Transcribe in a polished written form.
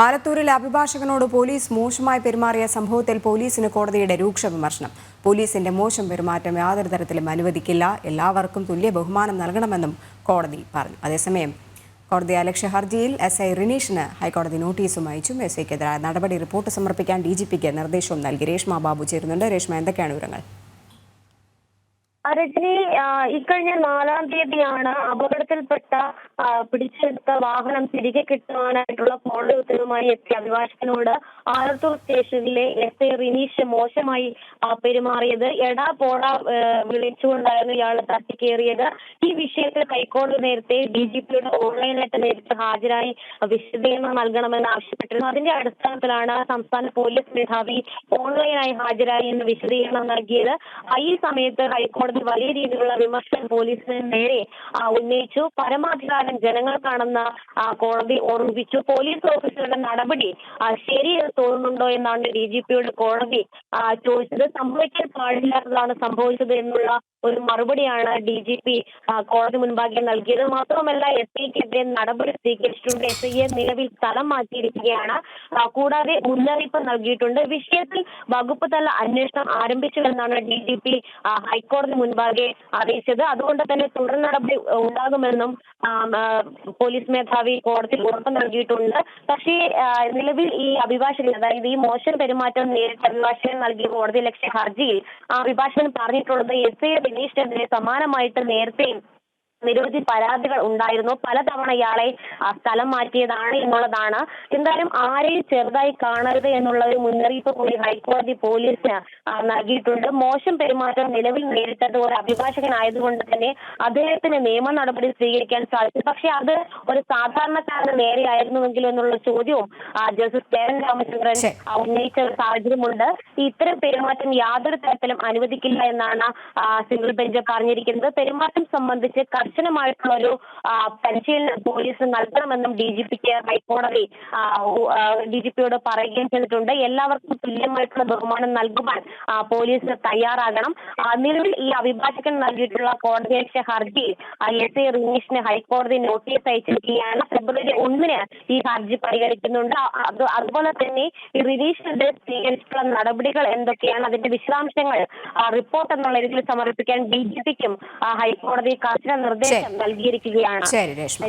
ആലത്തൂരിൽ അഭിഭാഷകനോട് police മോശമായി പെരുമാറിയ സംഭവത്തിൽ പോലീസിന് കോടതിയുടെ രൂക്ഷ വിമർശനം. പോലീസിന്റെ മോശം പെരുമാറ്റം യാതൊരു തരത്തിലും അനുവദിക്കില്ല, എല്ലാവർക്കും തുല്യ ബഹുമാനം നൽകണമെന്നും കോടതി പറഞ്ഞു. അതേസമയം കോടതി അലക്ഷ്യ ഹർജിയിൽ SI റിനീഷിന് ഹൈക്കോടതി നോട്ടീസും അയച്ചു. SIക്കെതിരായ നടപടി റിപ്പോർട്ട് സമർപ്പിക്കാൻ DGPക്ക് നിർദ്ദേശവും നൽകി. രേഷ്മ ബാബു ചേരുന്നുണ്ട്. രേഷ്മ, എന്തൊക്കെയാണ് വിവരങ്ങൾ? രജനി, ഇക്കഴിഞ്ഞ 4-ാം തീയതിയാണ് അപകടത്തിൽപ്പെട്ട പിടിച്ചെടുത്ത വാഹനം തിരികെ കിട്ടുവാനായിട്ടുള്ള കോടതി ഉത്തരവുമായി എത്തിയ അഭിഭാഷകനോട് ആലത്തൂർ സ്റ്റേഷനിലെ SI റിനീഷ് മോശമായി പെരുമാറിയത്. എടാ പോടാ വിളിച്ചുകൊണ്ടായിരുന്നു ഇയാൾ തട്ടിക്കേറിയത്. ഈ വിഷയത്തിൽ ഹൈക്കോടതി നേരത്തെ DGPയുടെ ഓൺലൈനായിട്ട് നേരിട്ട് ഹാജരായി വിശദീകരണം നൽകണമെന്ന് ആവശ്യപ്പെട്ടിരുന്നു. അതിന്റെ അടിസ്ഥാനത്തിലാണ് സംസ്ഥാന പോലീസ് മേധാവി ഓൺലൈനായി ഹാജരായി എന്ന് വിശദീകരണം നൽകിയത്. ഈ സമയത്ത് ഹൈക്കോടതി വലിയ രീതിയിലുള്ള വിമർശനം പോലീസിന് നേരെ ഉന്നയിച്ചു. പരമാധികാരം ജനങ്ങൾക്കാണെന്ന് കോടതി ഓർമ്മിപ്പിച്ചു. പോലീസ് ഓഫീസറുടെ നടപടി ശരിയെന്ന് തോന്നുന്നുണ്ടോ എന്നാണ് DGPയോട് കോടതി ചോദിച്ചത്. സംഭവിക്കാൻ പാടില്ലാത്തതാണ് സംഭവിച്ചത് എന്നുള്ള ഒരു മറുപടിയാണ് DGP കോടതി മുൻപാകെ നൽകിയത്. മാത്രമല്ല, SIക്കെതിരെ നടപടി സ്വീകരിച്ചിട്ടുണ്ട്. SIയെ നിലവിൽ സ്ഥലം മാറ്റിയിരിക്കുകയാണ്. കൂടാതെ മുന്നറിയിപ്പ് നൽകിയിട്ടുണ്ട്. വിഷയത്തിൽ വകുപ്പ് തല അന്വേഷണം ആരംഭിച്ചുവെന്നാണ് DGP ഹൈക്കോടതി മുൻപാകെ അറിയിച്ചത്. അതുകൊണ്ട് തന്നെ തുടർ നടപടി ഉണ്ടാകുമെന്നും പോലീസ് മേധാവി കോടതി ഉറപ്പ് നൽകിയിട്ടുണ്ട്. പക്ഷേ നിലവിൽ ഈ അഭിഭാഷകൻ, അതായത് ഈ മോശം പെരുമാറ്റം നേരിട്ട് അഭിഭാഷകൻ നൽകിയ കോടതി ലക്ഷ്യ ഹർജിയിൽ അഭിഭാഷകൻ പറഞ്ഞിട്ടുള്ളത് SI റിനീഷിനെതിരെ സമാനമായിട്ട് നേരത്തെയും നിരവധി പരാതികൾ ഉണ്ടായിരുന്നു. പലതവണ ഇയാളെ സ്ഥലം മാറ്റിയതാണ് എന്നുള്ളതാണ്. എന്തായാലും ആരെയും ചെറുതായി കാണരുത് എന്നുള്ള ഒരു മുന്നറിയിപ്പ് കൂടി ഹൈക്കോടതി പോലീസിന് നൽകിയിട്ടുണ്ട്. മോശം പെരുമാറ്റം നിലവിൽ നേരിട്ടത് ഒരു അഭിഭാഷകനായതുകൊണ്ട് തന്നെ അദ്ദേഹത്തിന് നിയമ നടപടി സ്വീകരിക്കാൻ സാധിച്ചു. പക്ഷെ അത് ഒരു സാധാരണക്കാരന് നേരെയായിരുന്നുവെങ്കിലും എന്നുള്ള ചോദ്യവും ജസ്റ്റിസ് KN രാമചന്ദ്രൻ ഉന്നയിച്ച ഒരു സാഹചര്യമുണ്ട്. ഇത്തരം പെരുമാറ്റം യാതൊരു തരത്തിലും അനുവദിക്കില്ല എന്നാണ് സിംഗിൾ ബെഞ്ച് പറഞ്ഞിരിക്കുന്നത്. പെരുമാറ്റം സംബന്ധിച്ച് കർശനമായിട്ടുള്ള ഒരു പരിശീലനം പോലീസ് നൽകണമെന്നും DGPക്ക് ഹൈക്കോടതി DGPയോട് പറയുകയും ചെയ്തിട്ടുണ്ട്. എല്ലാവർക്കും തുല്യമായിട്ടുള്ള ബഹുമാനം നൽകുവാൻ പോലീസ് തയ്യാറാകണം. നിലവിൽ ഈ അഭിഭാഷകൻ നൽകിയിട്ടുള്ള കോടതിയലക്ഷ്യ ഹർജിയിൽ SI റിനീഷിന് ഹൈക്കോടതി നോട്ടീസ് അയച്ചിരിക്കുകയാണ്. ഫെബ്രുവരി 1-ന് ഈ ഹർജി പരിഗണിക്കുന്നുണ്ട്. അതുപോലെ തന്നെ ഈ റിനീഷിനെതിരെ സ്വീകരിച്ചിട്ടുള്ള നടപടികൾ എന്തൊക്കെയാണ്, അതിന്റെ വിശദാംശങ്ങൾ റിപ്പോർട്ട് എന്നുള്ള രീതിയിൽ സമർപ്പിക്കാൻ DGPക്കും ഹൈക്കോടതി കർശന നിർദ്ദേശം നൽകിയിരിക്കുകയാണ്. ശരി രേഷ്മ.